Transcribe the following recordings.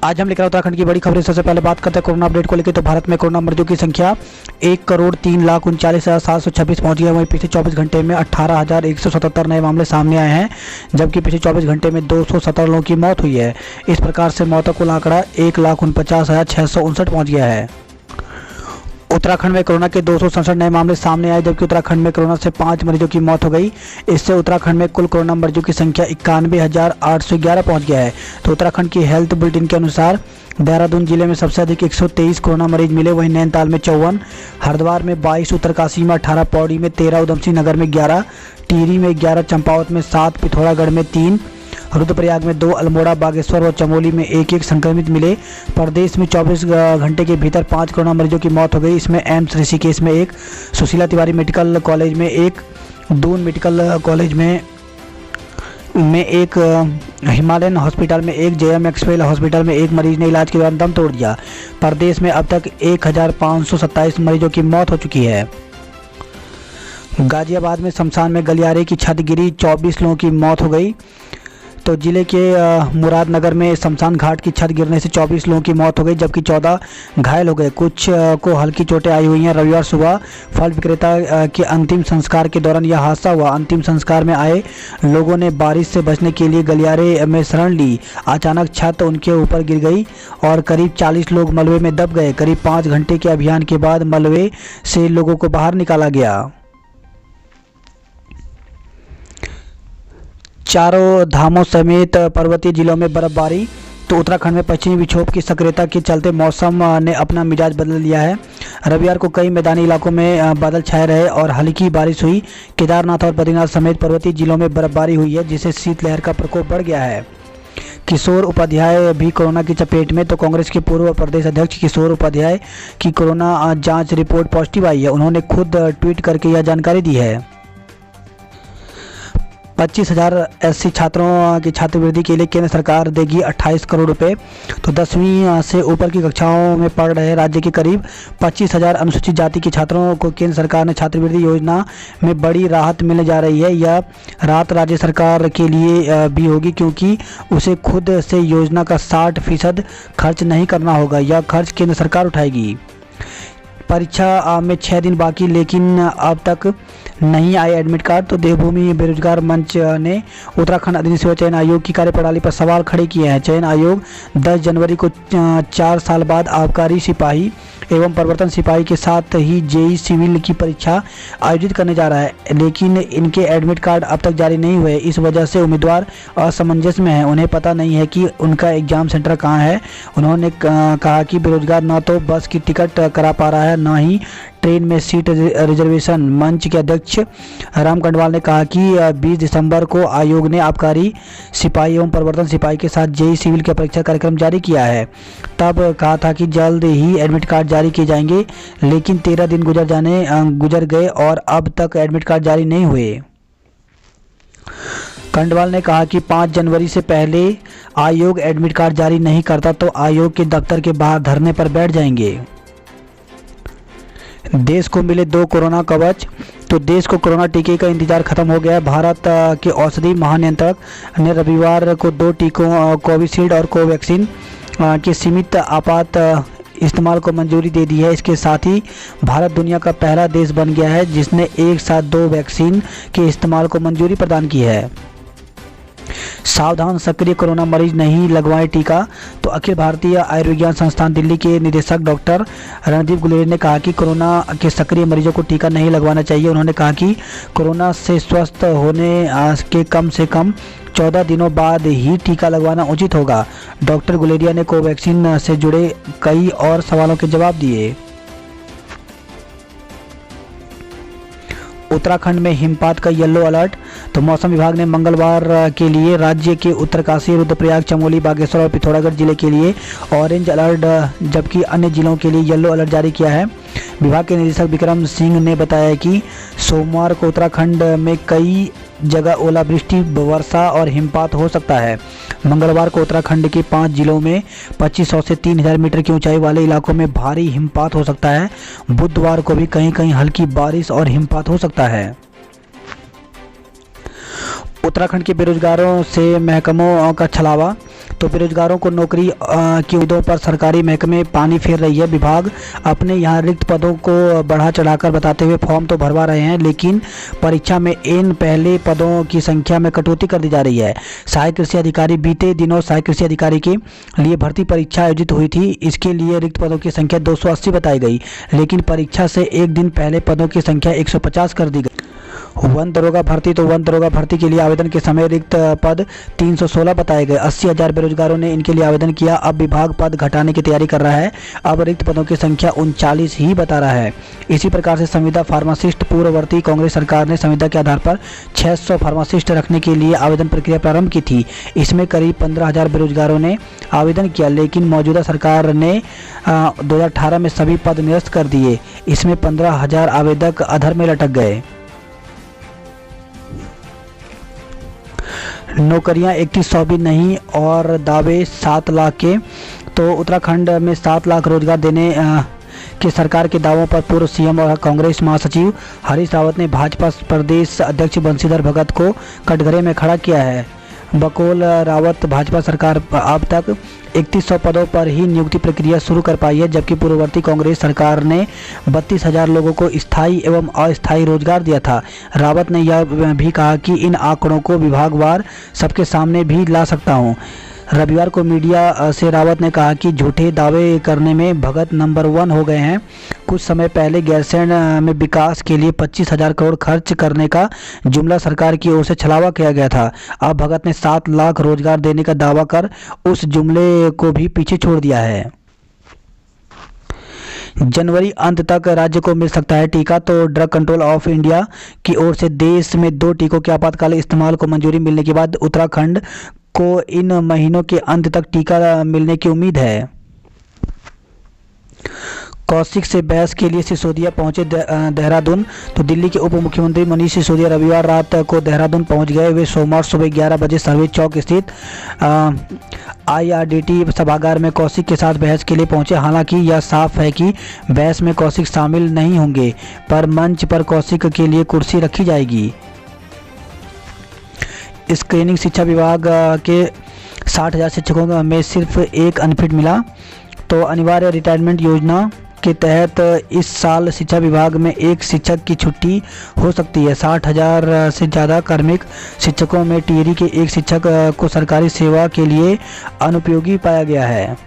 आज हम लेकर उत्तराखंड की बड़ी खबरें। सबसे पहले बात करते हैं कोरोना अपडेट को लेकर। तो भारत में कोरोना मरीजों की संख्या 1,03,39,726 पहुंच गई। वहीं पिछले 24 घंटे में 18,177 नए मामले सामने आए हैं, जबकि पिछले 24 घंटे में 217 लोगों की मौत हुई है। इस प्रकार से मौतों का आंकड़ा 1,49,659 पहुँच गया है। उत्तराखंड में कोरोना के 267 नए मामले सामने आए, जबकि उत्तराखंड में कोरोना से 5 मरीजों की मौत हो गई। इससे उत्तराखंड में कुल कोरोना मरीजों की संख्या 91,811 पहुंच गया है। तो उत्तराखंड की हेल्थ बुलेटिन के अनुसार देहरादून जिले में सबसे अधिक 123 कोरोना मरीज मिले। वहीं नैनीताल में 54, हरिद्वार में 22, उत्तरकाशी में 18, पौड़ी में 13, उधमसिंह नगर में 11, टिहरी में 11, चंपावत में 7, पिथौरागढ़ में 3, रुद्रप्रयाग में 2, अल्मोड़ा, बागेश्वर और चमोली में 1-1 संक्रमित मिले। प्रदेश में 24 घंटे के भीतर 5 कोरोना मरीजों की मौत हो गई। इसमें एम्स ऋषिकेश में 1, सुशीला तिवारी मेडिकल कॉलेज में 1, दून मेडिकल कॉलेज में 1, हिमालयन हॉस्पिटल में 1, जेएम एक्सवेल हॉस्पिटल में 1 मरीज ने इलाज के दौरान दम तोड़ दिया। प्रदेश में अब तक 1,527 मरीजों की मौत हो चुकी है। गाजियाबाद में शमशान में गलियारे की छत गिरी, 24 लोगों की मौत हो गई। तो जिले के मुरादनगर में शमशान घाट की छत गिरने से 24 लोगों की मौत हो गई, जबकि 14 घायल हो गए। कुछ को हल्की चोटें आई हुई हैं। रविवार सुबह फल विक्रेता के अंतिम संस्कार के दौरान यह हादसा हुआ। अंतिम संस्कार में आए लोगों ने बारिश से बचने के लिए गलियारे में शरण ली। अचानक छत उनके ऊपर गिर गई और करीब 40 लोग मलबे में दब गए। करीब 5 घंटे के अभियान के बाद मलबे से लोगों को बाहर निकाला गया। चारों धामों समेत पर्वतीय जिलों में बर्फबारी। तो उत्तराखंड में पश्चिमी विक्षोभ की सक्रियता के चलते मौसम ने अपना मिजाज बदल लिया है। रविवार को कई मैदानी इलाकों में बादल छाए रहे और हल्की बारिश हुई। केदारनाथ और बद्रीनाथ समेत पर्वतीय जिलों में बर्फबारी हुई है, जिससे शीतलहर का प्रकोप बढ़ गया है। किशोर उपाध्याय भी कोरोना की चपेट में। तो कांग्रेस के पूर्व प्रदेश अध्यक्ष किशोर उपाध्याय की कोरोना जांच रिपोर्ट पॉजिटिव आई है। उन्होंने खुद ट्वीट करके यह जानकारी दी है। 25,000 एससी छात्रों की छात्रवृत्ति के लिए केंद्र सरकार देगी 28 करोड़ रुपए। तो 10वीं से ऊपर की कक्षाओं में पढ़ रहे राज्य के करीब 25,000 अनुसूचित जाति के छात्रों को केंद्र सरकार ने छात्रवृत्ति योजना में बड़ी राहत मिलने जा रही है। यह राहत राज्य सरकार के लिए भी होगी, क्योंकि उसे खुद से योजना का 60% खर्च नहीं करना होगा। यह खर्च केंद्र सरकार उठाएगी। परीक्षा में 6 दिन बाकी, लेकिन अब तक नहीं आए एडमिट कार्ड। तो देवभूमि बेरोजगार मंच ने उत्तराखंड अधिनियम सेवा चयन आयोग की कार्यप्रणाली पर सवाल खड़े किए हैं। चयन आयोग 10 जनवरी को 4 साल बाद आबकारी सिपाही एवं प्रवर्तन सिपाही के साथ ही जेई सिविल की परीक्षा आयोजित करने जा रहा है, लेकिन इनके एडमिट कार्ड अब तक जारी नहीं हुए। इस वजह से उम्मीदवार असमंजस में हैं। उन्हें पता नहीं है कि उनका एग्जाम सेंटर कहाँ है। उन्होंने कहा कि बेरोजगार न तो बस की टिकट करा पा रहा है, न ही ट्रेन में सीट रिजर्वेशन। मंच के अध्यक्ष राम कंडवाल ने कहा कि 20 दिसंबर को आयोग ने आबकारी सिपाही एवं प्रवर्तन सिपाही के साथ जेई सिविल का परीक्षा कार्यक्रम जारी किया है। तब कहा था कि जल्द ही एडमिट कार्ड जारी किए जाएंगे, लेकिन 13 दिन गुजर गए और अब तक एडमिट कार्ड जारी नहीं हुए। कंडवाल ने कहा कि 5 जनवरी से पहले आयोग एडमिट कार्ड जारी नहीं करता तो आयोग के दफ्तर के बाहर धरने पर बैठ जाएंगे। देश को मिले 2 कोरोना कवच। तो देश को कोरोना टीके का इंतजार खत्म हो गया है। भारत के औषधि महानियंत्रक ने रविवार को 2 टीकों कोविशील्ड और कोवैक्सीन के सीमित आपात इस्तेमाल को मंजूरी दे दी है। इसके साथ ही भारत दुनिया का पहला देश बन गया है जिसने एक साथ 2 वैक्सीन के इस्तेमाल को मंजूरी प्रदान की है। सावधान, सक्रिय कोरोना मरीज नहीं लगवाएं टीका। तो अखिल भारतीय आयुर्विज्ञान संस्थान दिल्ली के निदेशक डॉक्टर रणदीप गुलेरिया ने कहा कि कोरोना के सक्रिय मरीजों को टीका नहीं लगवाना चाहिए। उन्होंने कहा कि कोरोना से स्वस्थ होने के कम से कम 14 दिनों बाद ही टीका लगवाना उचित होगा। डॉक्टर गुलेरिया ने कोवैक्सीन से जुड़े कई और सवालों के जवाब दिए। उत्तराखंड में हिमपात का येलो अलर्ट। तो मौसम विभाग ने मंगलवार के लिए राज्य के उत्तरकाशी, रुद्रप्रयाग, चमोली, बागेश्वर और पिथौरागढ़ जिले के लिए ऑरेंज अलर्ट, जबकि अन्य जिलों के लिए येलो अलर्ट जारी किया है। विभाग के निदेशक विक्रम सिंह ने बताया कि सोमवार को उत्तराखंड में कई जगह ओलावृष्टि, वर्षा और हिमपात हो सकता है। मंगलवार को उत्तराखंड के 5 जिलों में 2500 से 3000 मीटर की ऊंचाई वाले इलाकों में भारी हिमपात हो सकता है। बुधवार को भी कहीं कहीं हल्की बारिश और हिमपात हो सकता है। उत्तराखंड के बेरोजगारों से महकमों का छलावा। तो बेरोजगारों को नौकरी की उम्मीदों पर सरकारी महकमे पानी फेर रही है। विभाग अपने यहाँ रिक्त पदों को बढ़ा चढ़ाकर बताते हुए फॉर्म तो भरवा रहे हैं, लेकिन परीक्षा में इन पहले पदों की संख्या में कटौती कर दी जा रही है। सहायक कृषि अधिकारी, बीते दिनों सहायक कृषि अधिकारी के लिए भर्ती परीक्षा आयोजित हुई थी। इसके लिए रिक्त पदों की संख्या 280 बताई गई, लेकिन परीक्षा से एक दिन पहले पदों की संख्या 150 कर दी गई। वन दरोगा भर्ती। तो वन दरोगा भर्ती के लिए आवेदन के समय रिक्त पद 316 बताए गए। 80,000 बेरोजगारों ने इनके लिए आवेदन किया। अब विभाग पद घटाने की तैयारी कर रहा है। अब रिक्त पदों की संख्या 39 ही बता रहा है। इसी प्रकार से संविदा फार्मासिस्ट, पूर्ववर्ती कांग्रेस सरकार ने संविदा के आधार पर 600 फार्मासिस्ट रखने के लिए आवेदन प्रक्रिया प्रारंभ की थी। इसमें करीब 15,000 बेरोजगारों ने आवेदन किया, लेकिन मौजूदा सरकार ने 2018 में सभी पद निरस्त कर दिए। इसमें 15,000 आवेदक अधर में लटक गए। नौकरियां 3100 भी नहीं और दावे 7 लाख के। तो उत्तराखंड में 7 लाख रोजगार देने के सरकार के दावों पर पूर्व सीएम और कांग्रेस महासचिव हरीश रावत ने भाजपा प्रदेश अध्यक्ष बंशीधर भगत को कटघरे में खड़ा किया है। बकौल रावत, भाजपा सरकार अब तक 3100 पदों पर ही नियुक्ति प्रक्रिया शुरू कर पाई है, जबकि पूर्ववर्ती कांग्रेस सरकार ने 32,000 लोगों को स्थायी एवं अस्थायी रोजगार दिया था। रावत ने यह भी कहा कि इन आंकड़ों को विभागवार सबके सामने भी ला सकता हूं। रविवार को मीडिया से रावत ने कहा कि झूठे दावे करने में भगत नंबर 1 हो गए हैं। कुछ समय पहले गैरसैंण में विकास के लिए 25,000 करोड़ खर्च करने का जुमला सरकार की ओर से छलावा किया गया था। अब भगत ने 7 लाख रोजगार देने का दावा कर उस जुमले को भी पीछे छोड़ दिया है। जनवरी अंत तक राज्य को मिल सकता है टीका। तो ड्रग कंट्रोल ऑफ इंडिया की ओर से देश में 2 टीकों के आपातकाल इस्तेमाल को मंजूरी मिलने के बाद उत्तराखंड को इन महीनों के अंत तक टीका मिलने की उम्मीद है। कौशिक से बहस के लिए सिसोदिया पहुंचे देहरादून। तो दिल्ली के उप मुख्यमंत्री मनीष सिसोदिया रविवार रात को देहरादून पहुंच गए। वे सोमवार सुबह 11 बजे सर्वे चौक स्थित IRDT सभागार में कौशिक के साथ बहस के लिए पहुंचे। हालांकि यह साफ है कि बहस में कौशिक शामिल नहीं होंगे, पर मंच पर कौशिक के लिए कुर्सी रखी जाएगी। स्क्रीनिंग शिक्षा विभाग के 60,000 शिक्षकों में सिर्फ एक अनफिट मिला। तो अनिवार्य रिटायरमेंट योजना के तहत इस साल शिक्षा विभाग में एक शिक्षक की छुट्टी हो सकती है। 60,000 से ज़्यादा कार्मिक शिक्षकों में टिहरी के एक शिक्षक को सरकारी सेवा के लिए अनुपयोगी पाया गया है।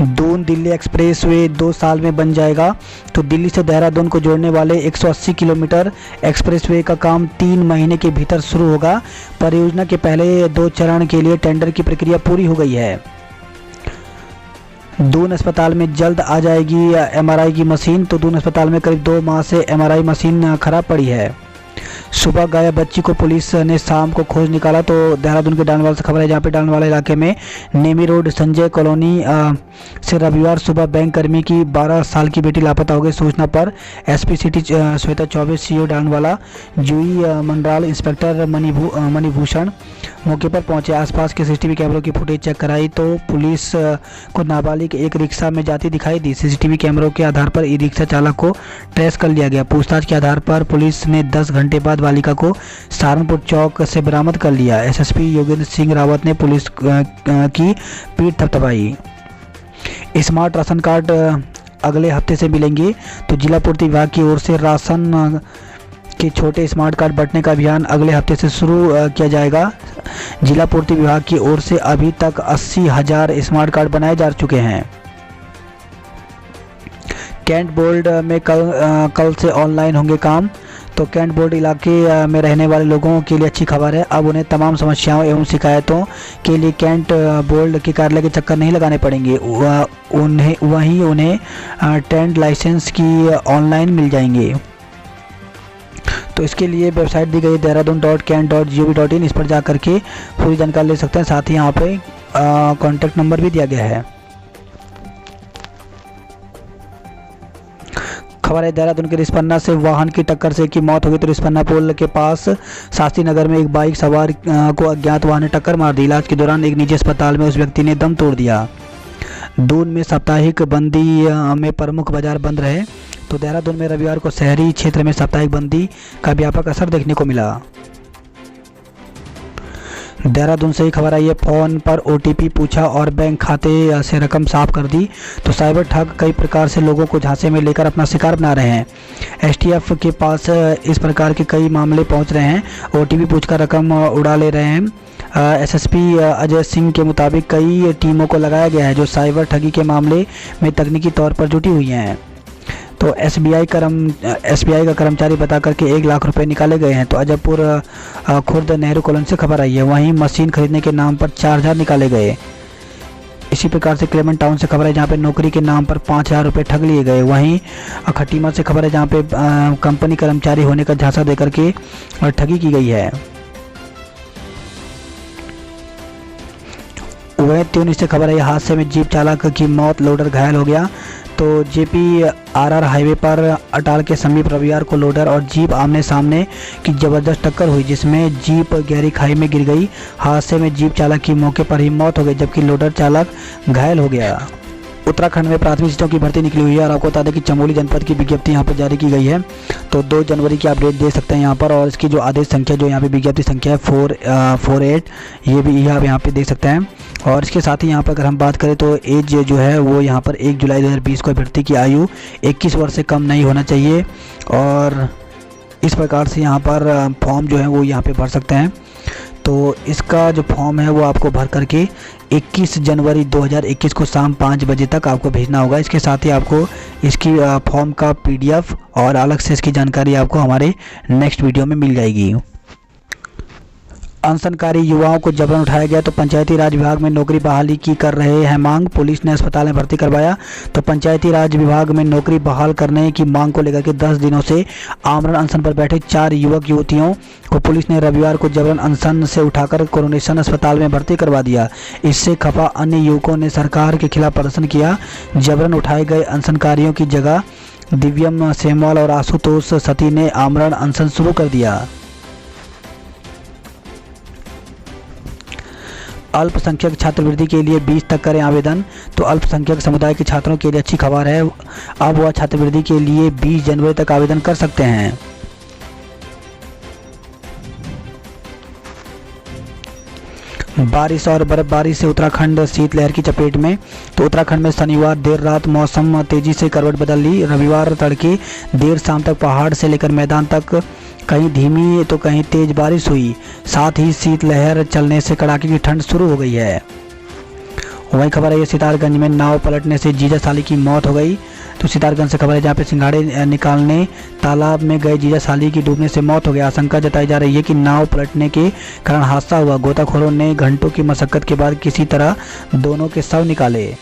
दून दिल्ली एक्सप्रेस वे 2 साल में बन जाएगा। तो दिल्ली से देहरादून को जोड़ने वाले 180 किलोमीटर एक्सप्रेस वे का काम 3 महीने के भीतर शुरू होगा। परियोजना के पहले 2 चरण के लिए टेंडर की प्रक्रिया पूरी हो गई है। दून अस्पताल में जल्द आ जाएगी MRI की मशीन। तो दून अस्पताल में करीब 2 माह से MRI मशीन खराब पड़ी है। सुबह गायब बच्ची को पुलिस ने शाम को खोज निकाला। तो देहरादून के डालनवाला से खबर है, जहाँ पे डालनवाला इलाके में नेमी रोड संजय कॉलोनी से रविवार सुबह बैंक कर्मी की 12 साल की बेटी लापता हो गई। सूचना पर SP city Shweta Chaubey, CO Dalanwala, Juhi Mandral, inspector Manibhushan मौके पर पहुंचे। आसपास के CCTV कैमरों की फुटेज चेक कराई तो पुलिस को नाबालिग एक रिक्शा में जाती दिखाई दी। CCTV कैमरों के आधार पर ई रिक्शा चालक को ट्रेस कर लिया गया। पूछताछ के आधार पर पुलिस ने 10 घंटे बाद बालिका को सहारनपुर चौक से बरामद कर लिया। SSP योगेंद्र सिंह रावत ने पुलिस की पीठ थपथपाई। स्मार्ट राशन कार्ड अगले हफ्ते से मिलेंगे। तो जिला पूर्ति विभाग की ओर से राशन के छोटे स्मार्ट कार्ड बांटने का अभियान अगले हफ्ते से शुरू किया जाएगा। जिला पूर्ति विभाग की ओर से अभी तक 80,000 स्मार्ट कार्ड बनाए जा चुके हैं। कैंट बोर्ड में कल से ऑनलाइन होंगे काम। तो कैंट बोर्ड इलाके में रहने वाले लोगों के लिए अच्छी खबर है। अब उन्हें तमाम समस्याओं एवं शिकायतों के लिए कैंट बोर्ड के कार्यालय के चक्कर नहीं लगाने पड़ेंगे। उन्हें टेंट लाइसेंस की ऑनलाइन मिल जाएंगे। तो इसके लिए वेबसाइट दी गई देहरादून.cant.gov.in। इस पर जा करके पूरी जानकारी ले सकते हैं। साथ ही यहाँ पे कॉन्टैक्ट नंबर भी दिया गया है। खबर है देहरादून के रिस्पन्ना से वाहन की टक्कर से एक की मौत हो गई। तो रिस्पन्ना पुल के पास शास्त्री नगर में एक बाइक सवार को अज्ञात वाहन ने टक्कर मार दी। इलाज के दौरान एक निजी अस्पताल में उस व्यक्ति ने दम तोड़ दिया। दून में साप्ताहिक बंदी में प्रमुख बाजार बंद रहे। तो देहरादून में रविवार को शहरी क्षेत्र में साप्ताहिक बंदी का व्यापक असर देखने को मिला। देहरादून से ही खबर आई है, फ़ोन पर ओटीपी पूछा और बैंक खाते से रकम साफ कर दी। तो साइबर ठग कई प्रकार से लोगों को झांसे में लेकर अपना शिकार बना रहे हैं। एसटीएफ के पास इस प्रकार के कई मामले पहुंच रहे हैं, ओटीपी पूछकर रकम उड़ा ले रहे हैं। एसएसपी अजय सिंह के मुताबिक कई टीमों को लगाया गया है जो साइबर ठगी के मामले में तकनीकी तौर पर जुटी हुई हैं। तो एसबीआई का कर्मचारी बता करके 1 लाख रुपए निकाले गए हैं। तो अजयपुर खुर्द नेहरू कॉलोनी से खबर आई है, वहीं मशीन खरीदने के नाम पर 4000 निकाले गए। इसी प्रकार से क्लेमेंट टाउन से खबर है जहां पे नौकरी के नाम पर 5000 रुपये ठग लिए गए। वहीं खटीमा से खबर है जहां पे कंपनी कर्मचारी होने का झांसा देकर के ठगी की गई है। वहीं त्यूनिस से खबर है, हादसे में जीप चालक की मौत, लोडर घायल हो गया। तो JPRR हाईवे पर अटाल के समीप रविवार को लोडर और जीप आमने सामने की जबरदस्त टक्कर हुई, जिसमें जीप गहरी खाई में गिर गई। हादसे में जीप चालक की मौके पर ही मौत हो गई जबकि लोडर चालक घायल हो गया। उत्तराखंड में प्राथमिक शिक्षकों की भर्ती निकली हुई है और आपको बता दें कि चमोली जनपद की विज्ञप्ति यहाँ पर जारी की गई है। तो 2 जनवरी की अपडेट दे सकते हैं यहाँ पर, और इसकी जो आदेश संख्या जो यहाँ पे विज्ञप्ति संख्या है 448, ये भी आप यहाँ पे देख सकते हैं। और इसके साथ ही यहाँ पर अगर हम बात करें तो एज जो है वो यहाँ पर 1 जुलाई 2020 को अभ्यर्थी की आयु 21 वर्ष से कम नहीं होना चाहिए। और इस प्रकार से यहाँ पर फॉर्म जो है वो यहाँ पे भर सकते हैं। तो इसका जो फॉर्म है वो आपको भर करके 21 जनवरी 2021 को शाम 5 बजे तक आपको भेजना होगा। इसके साथ ही आपको इसकी फॉर्म का PDF और अलग से इसकी जानकारी आपको हमारे नेक्स्ट वीडियो में मिल जाएगी। अनशनकारी युवाओं को जबरन उठाया गया, तो पंचायती राज विभाग में नौकरी बहाली की कर रहे हैं मांग, पुलिस ने अस्पताल में भर्ती करवाया। तो पंचायती राज विभाग में नौकरी बहाल करने की मांग को लेकर के 10 दिनों से आमरण अनशन पर बैठे 4 युवक युवतियों को पुलिस ने रविवार को जबरन अनशन से उठाकर कोरोनेशन अस्पताल में भर्ती करवा दिया। इससे खफा अन्य युवकों ने सरकार के खिलाफ प्रदर्शन किया। जबरन उठाए गए अनशनकारियों की जगह दिव्यम सेमवाल और आशुतोष सती ने आमरण अनशन शुरू कर दिया। अल्पसंख्यक छात्रवृत्ति के लिए 20 तक करें आवेदन। तो अल्पसंख्यक समुदाय के छात्रों के लिए अच्छी खबर है, अब वह छात्रवृत्ति के लिए 20 जनवरी तक आवेदन कर सकते हैं। बारिश और बर्फबारी से उत्तराखंड शीतलहर की चपेट में। तो उत्तराखंड में शनिवार देर रात मौसम तेजी से करवट बदल ली। रविवार तड़के देर शाम तक पहाड़ से लेकर मैदान तक कहीं धीमी तो कहीं तेज बारिश हुई। साथ ही शीतलहर चलने से कड़ाके की ठंड शुरू हो गई है। वही खबर है, सितारगंज में नाव पलटने से जीजा साली की मौत हो गई। तो सितारगंज से खबर है जहाँ पे सिंघाड़े निकालने तालाब में गए जीजा साली की डूबने से मौत हो गई। आशंका जताई जा रही है कि नाव पलटने के कारण हादसा हुआ। गोताखोरों ने घंटों की मशक्कत के बाद किसी तरह दोनों के शव निकाले।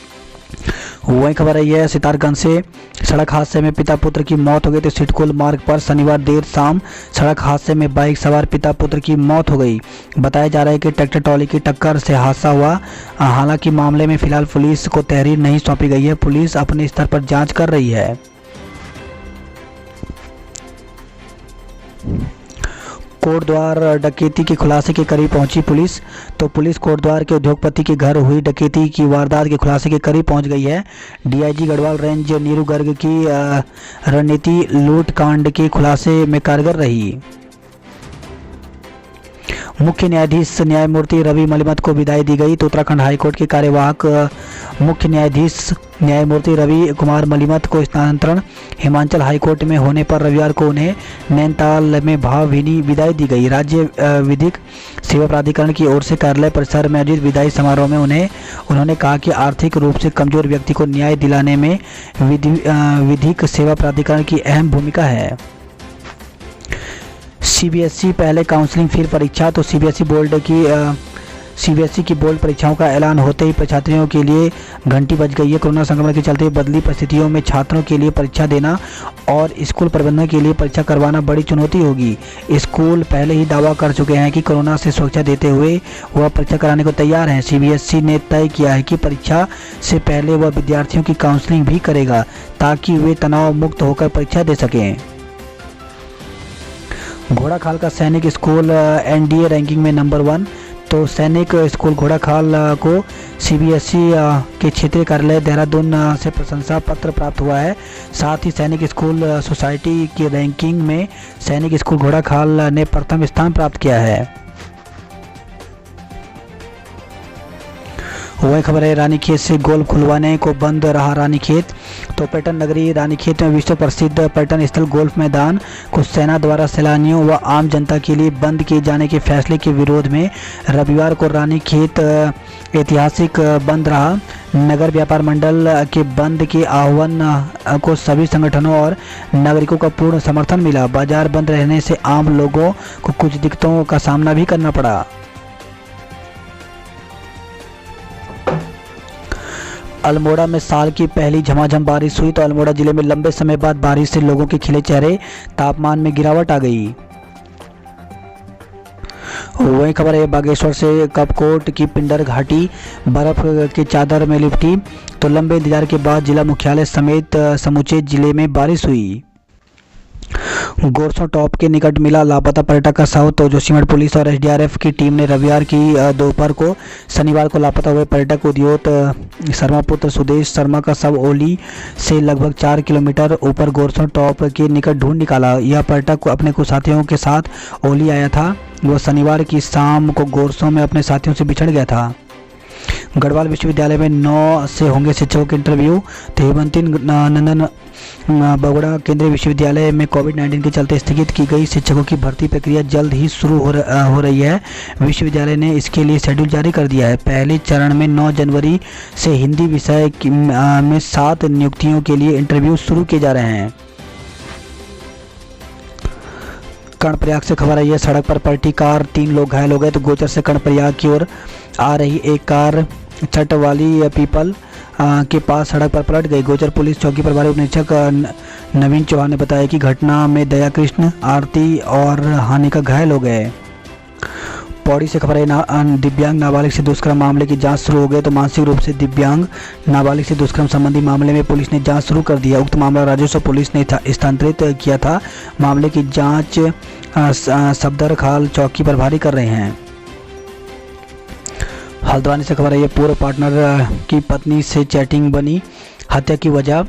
वही खबर है, यह सितारगंज से सड़क हादसे में पिता पुत्र की मौत हो गई। तो सिटकुल मार्ग पर शनिवार देर शाम सड़क हादसे में बाइक सवार पिता पुत्र की मौत हो गई। बताया जा रहा है कि ट्रैक्टर ट्रॉली की टक्कर से हादसा हुआ। हालांकि मामले में फिलहाल पुलिस को तहरीर नहीं सौंपी गई है। पुलिस अपने स्तर पर जांच कर रही है। कोटद्वार डकैती के खुलासे के करीब पहुंची पुलिस। तो पुलिस कोटद्वार के उद्योगपति के घर हुई डकैती की वारदात के खुलासे के करीब पहुंच गई है। DIG गढ़वाल रेंज नीरू गर्ग की रणनीति लूट कांड के खुलासे में कारगर रही। मुख्य न्यायाधीश न्यायमूर्ति रवि मलिमत को विदाई दी गई। तो उत्तराखंड हाईकोर्ट के कार्यवाहक मुख्य न्यायाधीश न्यायमूर्ति रवि कुमार मलिमत को स्थानांतरण हिमाचल हाईकोर्ट में होने पर रविवार को उन्हें नैनीताल में भावभीनी विदाई दी गई। राज्य विधिक सेवा प्राधिकरण की ओर से कार्यालय परिसर में आयोजित विदाई समारोह में उन्होंने कहा कि आर्थिक रूप से कमजोर व्यक्ति को न्याय दिलाने में विधिक सेवा प्राधिकरण की अहम भूमिका है। CBSE पहले काउंसलिंग फिर परीक्षा। तो CBSE की बोर्ड परीक्षाओं का ऐलान होते ही छात्रों के लिए घंटी बज गई है। कोरोना संक्रमण के चलते बदली परिस्थितियों में छात्रों के लिए परीक्षा देना और स्कूल प्रबंधन के लिए परीक्षा करवाना बड़ी चुनौती होगी। स्कूल पहले ही दावा कर चुके हैं कि कोरोना से सुरक्षा देते हुए वह परीक्षा कराने को तैयार हैं। CBSE ने तय किया है कि परीक्षा से पहले वह विद्यार्थियों की काउंसलिंग भी करेगा ताकि वे तनाव मुक्त होकर परीक्षा दे सकें। घोड़ाखाल का सैनिक स्कूल NDA रैंकिंग में नंबर 1। तो सैनिक स्कूल घोड़ाखाल को CBSE के क्षेत्रीय कार्यालय देहरादून से प्रशंसा पत्र प्राप्त हुआ है। साथ ही सैनिक स्कूल सोसाइटी की रैंकिंग में सैनिक स्कूल घोड़ाखाल ने प्रथम स्थान प्राप्त किया है। वही खबर है रानीखेत से गोल्फ खुलवाने को बंद रहा रानीखेत। तो पर्यटन नगरी रानीखेत में विश्व प्रसिद्ध पर्यटन स्थल गोल्फ मैदान को सेना द्वारा सैलानियों व आम जनता के लिए बंद किए जाने के फैसले के विरोध में रविवार को रानीखेत ऐतिहासिक बंद रहा। नगर व्यापार मंडल के बंद के आह्वान को सभी संगठनों और नागरिकों का पूर्ण समर्थन मिला। बाजार बंद रहने से आम लोगों को कुछ दिक्कतों का सामना भी करना पड़ा। अल्मोड़ा में साल की पहली झमाझम बारिश हुई। तो अल्मोड़ा जिले में लंबे समय बाद बारिश से लोगों के खिले चेहरे, तापमान में गिरावट आ गई। वही खबर है बागेश्वर से कपकोट की पिंडर घाटी बर्फ के चादर में लिपटी। तो लंबे इंतजार के बाद जिला मुख्यालय समेत समूचे जिले में बारिश हुई। गोरसों टॉप के निकट मिला लापता पर्यटक का शव। तो जोशीमठ पुलिस और एसडीआरएफ की टीम ने रविवार की दोपहर को शनिवार को लापता हुए पर्यटक उद्योत शर्मा पुत्र सुदेश शर्मा का शव ओली से लगभग 4 किलोमीटर ऊपर गोरसों टॉप के निकट ढूंढ निकाला। यह पर्यटक अपने कुछ साथियों के साथ ओली आया था। वह शनिवार की शाम को गोरसों में अपने साथियों से बिछड़ गया था। गढ़वाल विश्वविद्यालय में 9 से होंगे शिक्षकों के इंटरव्यू। तो हेमंती नंदन बगुड़ा केंद्रीय विश्वविद्यालय में कोविड-19 के चलते स्थगित की गई शिक्षकों की भर्ती प्रक्रिया जल्द ही शुरू हो रही है। विश्वविद्यालय ने इसके लिए शेड्यूल जारी कर दिया है। पहले चरण में 9 जनवरी से हिंदी विषय में 7 नियुक्तियों के लिए इंटरव्यू शुरू किए जा रहे हैं। कर्णप्रयाग से खबर आई है, सड़क पर पलटी कार, 3 लोग घायल हो गए। तो गोचर से कर्णप्रयाग की ओर आ रही एक कार छठ वाली पीपल के पास सड़क पर पलट गई। गोचर पुलिस चौकी प्रभारी उप निरीक्षक नवीन चौहान ने बताया कि घटना में दया कृष्ण, आरती और हानिका घायल हो गए। पौड़ी से खबर है दिव्यांग नाबालिग से दुष्कर्म मामले की जांच शुरू हो गई। तो मानसिक रूप से दिव्यांग नाबालिग से दुष्कर्म संबंधी मामले में पुलिस ने जांच शुरू कर दिया। उक्त मामला राजस्व पुलिस ने स्थानांतरित किया था। मामले की जांच सफदरखाल चौकी प्रभारी कर रहे हैं। हल्द्वानी से खबर है पूर्व पार्टनर की पत्नी से चैटिंग बनी हत्या की वजह।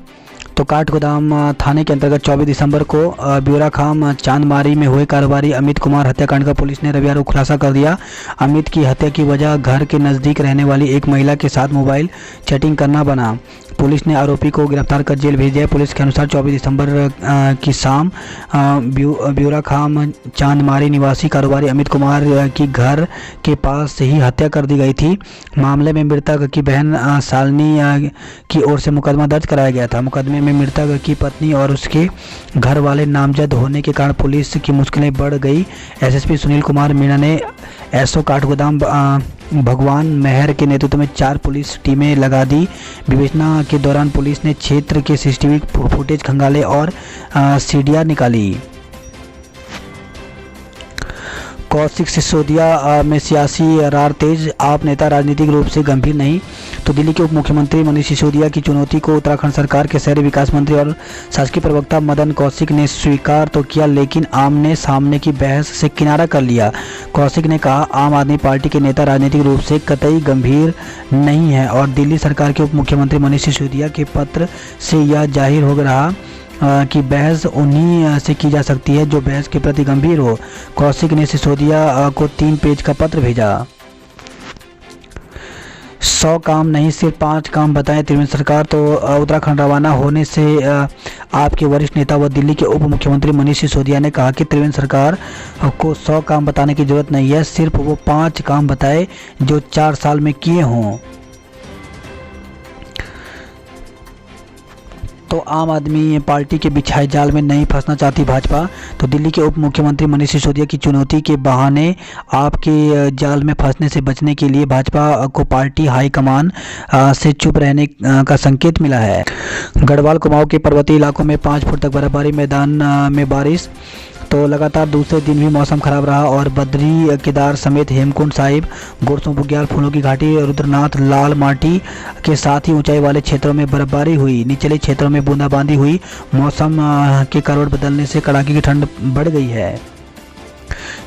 तो काठगोदाम थाने के अंतर्गत 24 दिसंबर को ब्यूराखाम चांदमारी में हुए कारोबारी अमित कुमार हत्याकांड का पुलिस ने रविवार को खुलासा कर दिया। अमित की हत्या की वजह घर के नज़दीक रहने वाली एक महिला के साथ मोबाइल चैटिंग करना बना। पुलिस ने आरोपी को गिरफ्तार कर जेल भेज दिया। पुलिस के अनुसार 24 दिसंबर की शाम ब्यूराखाम चांदमारी निवासी कारोबारी अमित कुमार की घर के पास ही हत्या कर दी गई थी। मामले में मृतक की बहन शालिनी की ओर से मुकदमा दर्ज कराया गया था। मुकदमे में मृतक की पत्नी और उसके घर वाले नामजद होने के कारण पुलिस की मुश्किलें बढ़ गई। एसएसपी सुनील कुमार मीणा ने एसओ काठगोदाम भगवान मेहर के नेतृत्व में 4 पुलिस टीमें लगा दी। विवेचना के दौरान पुलिस ने क्षेत्र के सीसीटीवी फुटेज खंगाले और सीडीआर निकाली। कौशिक सिसोदिया में सियासी रार तेज, आप नेता राजनीतिक रूप से गंभीर नहीं। तो दिल्ली के उप मुख्यमंत्री मनीष सिसोदिया की चुनौती को उत्तराखंड सरकार के शहरी विकास मंत्री और शासकीय प्रवक्ता मदन कौशिक ने स्वीकार तो किया, लेकिन आमने सामने की बहस से किनारा कर लिया। कौशिक ने कहा, आम आदमी पार्टी के नेता राजनीतिक रूप से कतई गंभीर नहीं है और दिल्ली सरकार के उप मुख्यमंत्री मनीष सिसोदिया के पत्र से यह जाहिर हो रहा कि बहस उन्हीं से की जा सकती है जो बहस के प्रति गंभीर हो। कौशिक ने सिसोदिया को 3 पेज का पत्र भेजा। 100 काम नहीं सिर्फ 5 काम बताएं त्रिवेंद्र सरकार। तो उत्तराखंड रवाना होने से आपके वरिष्ठ नेता व दिल्ली के उप मुख्यमंत्री मनीष सिसोदिया ने कहा कि त्रिवेंद्र सरकार को 100 काम बताने की जरूरत नहीं है, सिर्फ वो 5 काम बताए जो 4 साल में किए हों। तो आम आदमी पार्टी के बिछाए जाल में नहीं फंसना चाहती भाजपा। तो दिल्ली के उप मुख्यमंत्री मनीष सिसोदिया की चुनौती के बहाने आपके जाल में फंसने से बचने के लिए भाजपा को पार्टी हाईकमान से चुप रहने का संकेत मिला है। गढ़वाल कुमाऊं के पर्वतीय इलाकों में 5 फुट तक बर्फबारी, मैदान में बारिश। तो लगातार दूसरे दिन भी मौसम खराब रहा और बद्री केदार समेत हेमकुंड साहिब, गोरसों बुग्याल, फूलों की घाटी, रुद्रनाथ, लाल माटी के साथ ही ऊंचाई वाले क्षेत्रों में बर्फबारी हुई। निचले क्षेत्रों में बूंदाबांदी हुई। मौसम के करवट बदलने से कड़ाके की ठंड बढ़ गई है।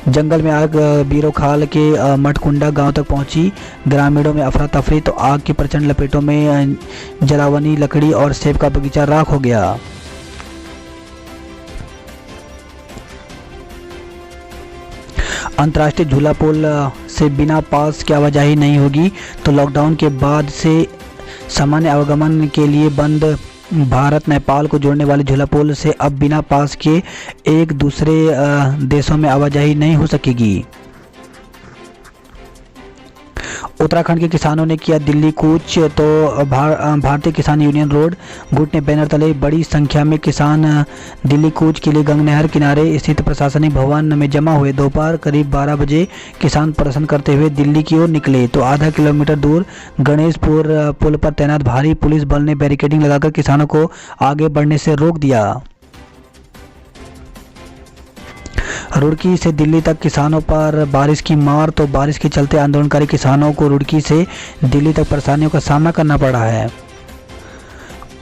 जंगल में आग बीरोखाल के मठकुंडा गांव तक पहुंची। ग्रामीणों में अफरा तफरी। तो आग की प्रचंड लपेटों में जलावनी लकड़ी और सेब का बगीचा राख हो गया। अंतर्राष्ट्रीय झूला पुल से बिना पास के आवाजाही नहीं होगी। तो लॉकडाउन के बाद से सामान्य आवागमन के लिए बंद भारत नेपाल को जोड़ने वाले झूला पुल से अब बिना पास के एक दूसरे देशों में आवाजाही नहीं हो सकेगी। उत्तराखंड के किसानों ने किया दिल्ली कूच, तो भारतीय किसान यूनियन रोड गुट ने बैनर तले बड़ी संख्या में किसान दिल्ली कूच के लिए गंगनहर किनारे स्थित प्रशासनिक भवन में जमा हुए। दोपहर करीब 12 बजे किसान प्रदर्शन करते हुए दिल्ली की ओर निकले, तो आधा किलोमीटर दूर गणेशपुर पुल पर तैनात भारी पुलिस बल ने बैरिकेडिंग लगाकर किसानों को आगे बढ़ने से रोक दिया। रुड़की से दिल्ली तक किसानों पर बारिश की मार, तो बारिश के चलते आंदोलनकारी किसानों को रुड़की से दिल्ली तक परेशानियों का सामना करना पड़ रहा है।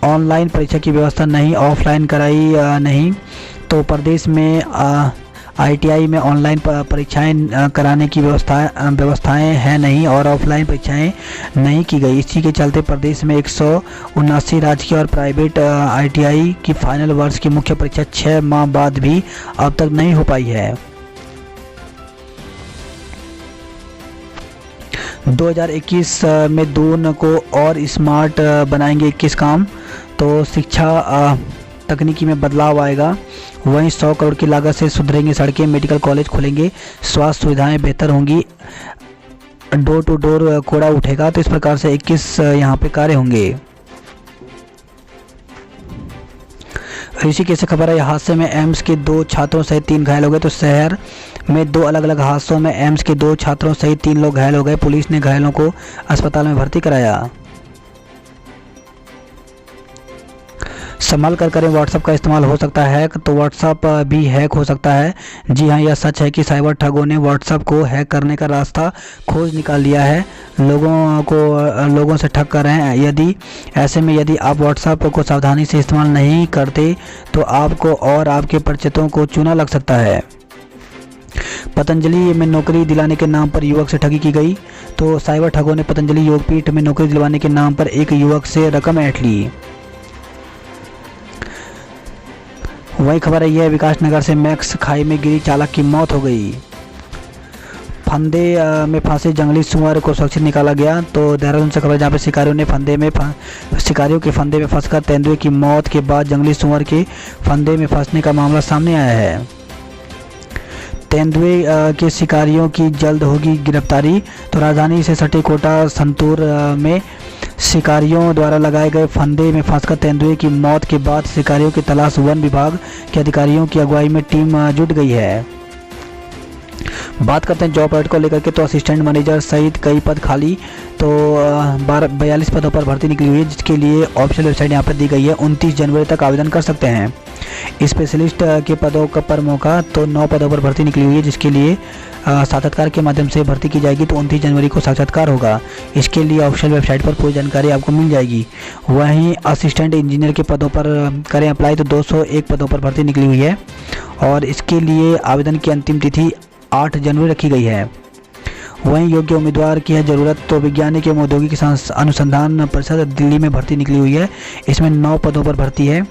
ऑनलाइन परीक्षा की व्यवस्था नहीं, ऑफलाइन कराई नहीं, तो प्रदेश में ITI में ऑनलाइन परीक्षाएं कराने की व्यवस्थाएं हैं नहीं और ऑफलाइन परीक्षाएं नहीं की गई। इसी के चलते प्रदेश में 179 राजकीय और प्राइवेट ITI की फाइनल वर्ष की मुख्य परीक्षा 6 माह बाद भी अब तक नहीं हो पाई है। 2021 में दून को और स्मार्ट बनाएंगे 21 काम, तो शिक्षा तकनीकी में बदलाव आएगा। वहीं 100 करोड़ की लागत से सुधरेंगे सड़कें, मेडिकल कॉलेज खुलेंगे, स्वास्थ्य सुविधाएं बेहतर होंगी, डोर टू डोर कूड़ा उठेगा। तो इस प्रकार से 21 यहाँ पे कार्य होंगे। ऋषिकेश से खबर है, हादसे में एम्स के 2 छात्रों सहित 3 घायल हो गए। तो शहर में 2 अलग अलग हादसों में एम्स के 2 छात्रों सहित 3 लोग घायल हो गए। पुलिस ने घायलों को अस्पताल में भर्ती कराया। संभल कर करें, व्हाट्सएप का इस्तेमाल हो सकता है हैक, तो व्हाट्सएप भी हैक हो सकता है। जी हाँ, यह सच है कि साइबर ठगों ने व्हाट्सएप को हैक करने का रास्ता खोज निकाल लिया है। लोगों से ठग कर रहे हैं। यदि आप व्हाट्सएप को सावधानी से इस्तेमाल नहीं करते तो आपको और आपके परिचितों को चूना लग सकता है। पतंजलि में नौकरी दिलाने के नाम पर युवक से ठगी की गई। तो साइबर ठगों ने पतंजलि योगपीठ में नौकरी दिलवाने के नाम पर एक युवक से रकम ऐंठ ली। वही खबर है, यह विकासनगर से मैक्स खाई में गिरी, चालक की मौत हो गई। फंदे में फंसे जंगली सुअर को सुरक्षित निकाला गया। तो देहरादून से खबर, जहाँ पे शिकारियों के फंदे में फंसकर तेंदुए की मौत के बाद जंगली सुअर के फंदे में फंसने का मामला सामने आया है। तेंदुए के शिकारियों की जल्द होगी गिरफ्तारी। तो राजधानी से सटे कोटा संतूर में शिकारियों द्वारा लगाए गए फंदे में फंसकर तेंदुए की मौत के बाद शिकारियों की तलाश वन विभाग के अधिकारियों की अगुवाई में टीम जुट गई है। बात करते हैं जॉब अलर्ट को लेकर के, तो असिस्टेंट मैनेजर सहित कई पद खाली। तो 42 पदों पर भर्ती निकली हुई है, जिसके लिए ऑफिशियल वेबसाइट यहाँ पर दी गई है। 29 जनवरी तक आवेदन कर सकते हैं। स्पेशलिस्ट के पदों पर मौका, तो 9 पदों पर भर्ती निकली हुई है, जिसके लिए साक्षात्कार के माध्यम से भर्ती की जाएगी। तो 29 जनवरी को साक्षात्कार होगा। इसके लिए ऑफिशियल वेबसाइट पर पूरी जानकारी आपको मिल जाएगी। वहीं असिस्टेंट इंजीनियर के पदों पर करें अप्लाई, तो 201 पदों पर भर्ती निकली हुई है और इसके लिए आवेदन की अंतिम तिथि 8 जनवरी रखी गई है। वहीं योग्य उम्मीदवार की है ज़रूरत, तो वैज्ञानिक एवं औद्योगिक अनुसंधान परिषद दिल्ली में भर्ती निकली हुई है। इसमें 9 पदों पर भर्ती है।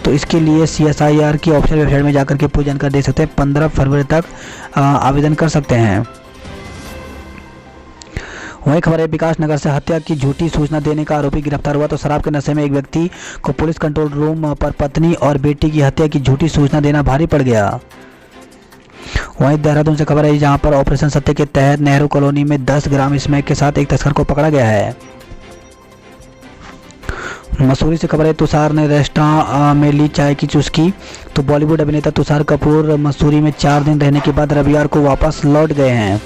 तो इसके लिए CSIR की ऑफिशियल वेबसाइट में जाकर के पूरी जानकारी दे सकते हैं। 15 फरवरी तक आवेदन कर सकते हैं। वहीं खबर है, विकासनगर से हत्या की झूठी सूचना देने का आरोपी गिरफ्तार हुआ। तो शराब के नशे में एक व्यक्ति को पुलिस कंट्रोल रूम पर पत्नी और बेटी की हत्या की झूठी सूचना देना भारी पड़ गया। वहीं देहरादून से खबर है, जहां पर ऑपरेशन सत्य के तहत नेहरू कॉलोनी में 10 ग्राम स्मैक के साथ एक तस्कर को पकड़ा गया है। मसूरी से खबर है, तुषार ने रेस्टोरेंट में ली चाय की चुस्की। तो बॉलीवुड अभिनेता तुषार कपूर मसूरी में 4 दिन रहने के बाद रविवार को वापस लौट गए हैं।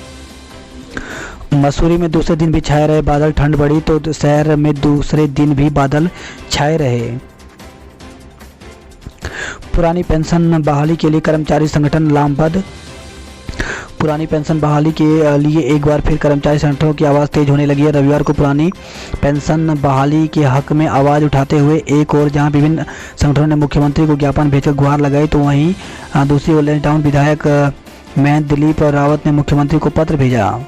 मसूरी में दूसरे दिन भी छाए रहे बादल, ठंड बढ़ी। तो शहर में दूसरे दिन भी बादल छाए रहे। पुरानी पेंशन बहाली के लिए कर्मचारी संगठन लामबद्ध। पुरानी पेंशन बहाली के लिए एक बार फिर कर्मचारी संगठनों की आवाज़ तेज होने लगी है। रविवार को पुरानी पेंशन बहाली के हक में आवाज़ उठाते हुए एक और जहां विभिन्न संगठनों ने मुख्यमंत्री को ज्ञापन भेजकर गुहार लगाई, तो वहीं दूसरी ओर लैंड टाउन विधायक महंत दिलीप रावत ने मुख्यमंत्री को पत्र भेजा।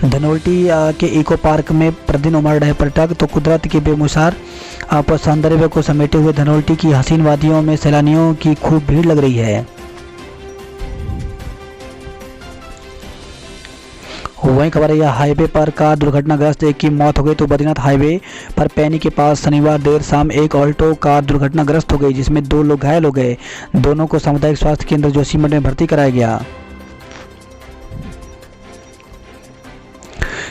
धनोल्टी के इको पार्क में प्रतिदिन उमड़ रहे पर्यटक। तो कुदरत के बेमिसाल आप सौंदर्य को समेटे हुए धनोल्टी की हसीन वादियों में सैलानियों की खूब भीड़ लग रही है। वहीं खबर है हाईवे पर कार दुर्घटनाग्रस्त, एक की मौत हो गई। तो बद्रीनाथ हाईवे पर पैनी के पास शनिवार देर शाम एक ऑल्टो कार दुर्घटनाग्रस्त हो गई, जिसमें 2 लोग घायल हो गए। दोनों को सामुदायिक स्वास्थ्य केंद्र जोशीमठ में भर्ती कराया गया।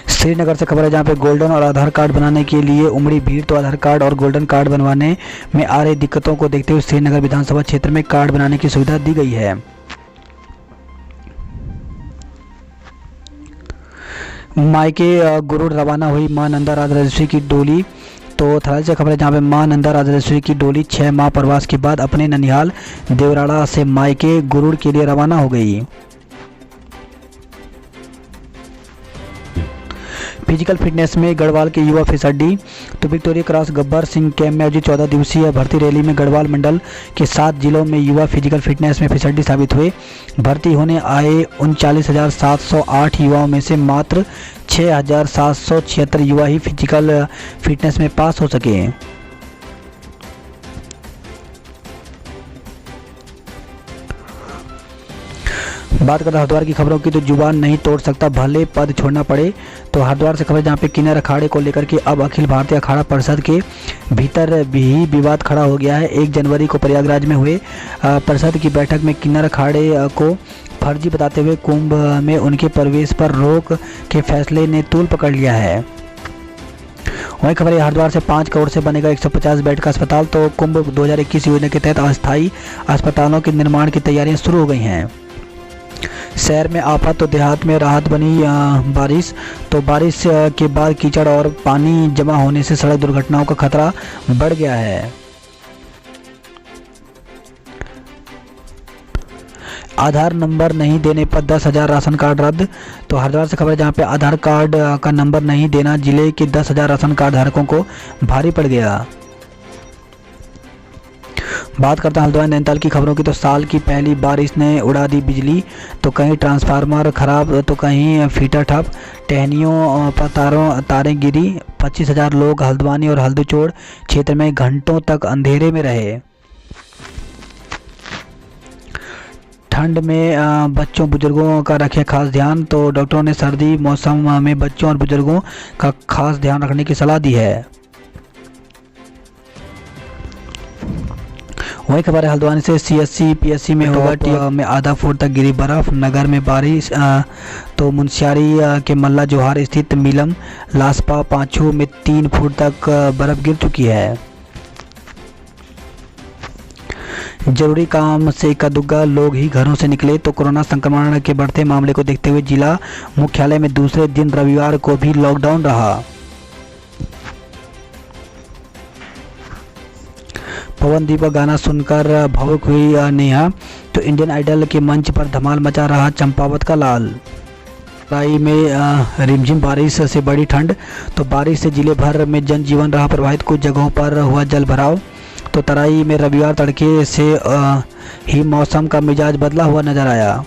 श्रीनगर से खबर है जहां पे गोल्डन और आधार कार्ड बनाने के लिए उमड़ी भीड़। तो आधार कार्ड और गोल्डन कार्ड बनवाने में आ रही दिक्कतों को देखते हुए श्रीनगर विधानसभा क्षेत्र में कार्ड बनाने की सुविधा दी गई है। मायके गुरुड़ रवाना हुई मां नंदा राजराजेश्वरी की डोली। तो थराली से खबर है जहाँ पे मां नंदा राजराजेश्वरी की डोली 6 माह प्रवास के बाद अपने ननिहाल देवराड़ा से मायके गुरुड़ के लिए रवाना हो गई। फिजिकल फिटनेस में गढ़वाल के युवा फिसड्डी। तो Victoria cross Gabbar Singh camp में आयोजित 14 दिवसीय भर्ती रैली में गढ़वाल मंडल के 7 जिलों में युवा फिजिकल फिटनेस में फिसड्डी साबित हुए। भर्ती होने आए 39,708 युवाओं में से मात्र 6,776 युवा ही फिजिकल फिटनेस में पास हो सके। बात करते हरिद्वार की खबरों की। तो जुबान नहीं तोड़ सकता भले पद छोड़ना पड़े। तो हरिद्वार से खबर जहाँ पे किन्नर अखाड़े को लेकर के अब अखिल भारतीय अखाड़ा परिषद के भीतर भी विवाद खड़ा हो गया है। 1 जनवरी को प्रयागराज में हुए परिषद की बैठक में किन्नर अखाड़े को फर्जी बताते हुए कुंभ में उनके प्रवेश पर रोक के फैसले ने तूल पकड़ लिया है। वही खबर है हरिद्वार से 5 करोड़ से बनेगा 150 बेड का अस्पताल। तो कुंभ 2021 योजना के तहत अस्थायी अस्पतालों के निर्माण की तैयारियां शुरू हो गई हैं। शहर में आफत तो देहात में राहत बनी बारिश। तो बारिश के बाद कीचड़ और पानी जमा होने से सड़क दुर्घटनाओं का खतरा बढ़ गया है। आधार नंबर नहीं देने पर 10,000 राशन कार्ड रद्द। तो हरिद्वार से खबर है जहाँ पे आधार कार्ड का नंबर नहीं देना जिले के 10,000 राशन कार्ड धारकों को भारी पड़ गया। बात करते हैं हल्द्वानी नैनीताल की खबरों की। तो साल की पहली बारिश ने उड़ा दी बिजली। तो कहीं ट्रांसफार्मर खराब तो कहीं फीटर ठप, टहनियों पर तारें गिरी। 25,000 लोग हल्द्वानी और हल्दीचोड़ क्षेत्र में घंटों तक अंधेरे में रहे। ठंड में बच्चों बुजुर्गों का रखें खास ध्यान। तो डॉक्टरों ने सर्दी मौसम में बच्चों और बुजुर्गों का खास ध्यान रखने की सलाह दी है। वही खबर है हल्द्वानी से CSC PSC में होगा में आधा फुट तक गिरी बर्फ। नगर में बारिश। तो मुनस्यारी के मल्ला जोहार स्थित मीलम लासपा पांचू में 3 फुट तक बर्फ गिर चुकी है। जरूरी काम से इक्का दुग्गा लोग ही घरों से निकले। तो कोरोना संक्रमण के बढ़ते मामले को देखते हुए जिला मुख्यालय में दूसरे दिन रविवार को भी लॉकडाउन रहा। पवनदीप का गाना सुनकर भावुक हुई नेहा। तो इंडियन आइडल के मंच पर धमाल मचा रहा चंपावत का लाल। तराई में रिमझिम बारिश से बड़ी ठंड। तो बारिश से जिले भर में जनजीवन रहा प्रभावित, कुछ जगहों पर हुआ जल भराव। तो तराई में रविवार तड़के से ही मौसम का मिजाज बदला हुआ नजर आया।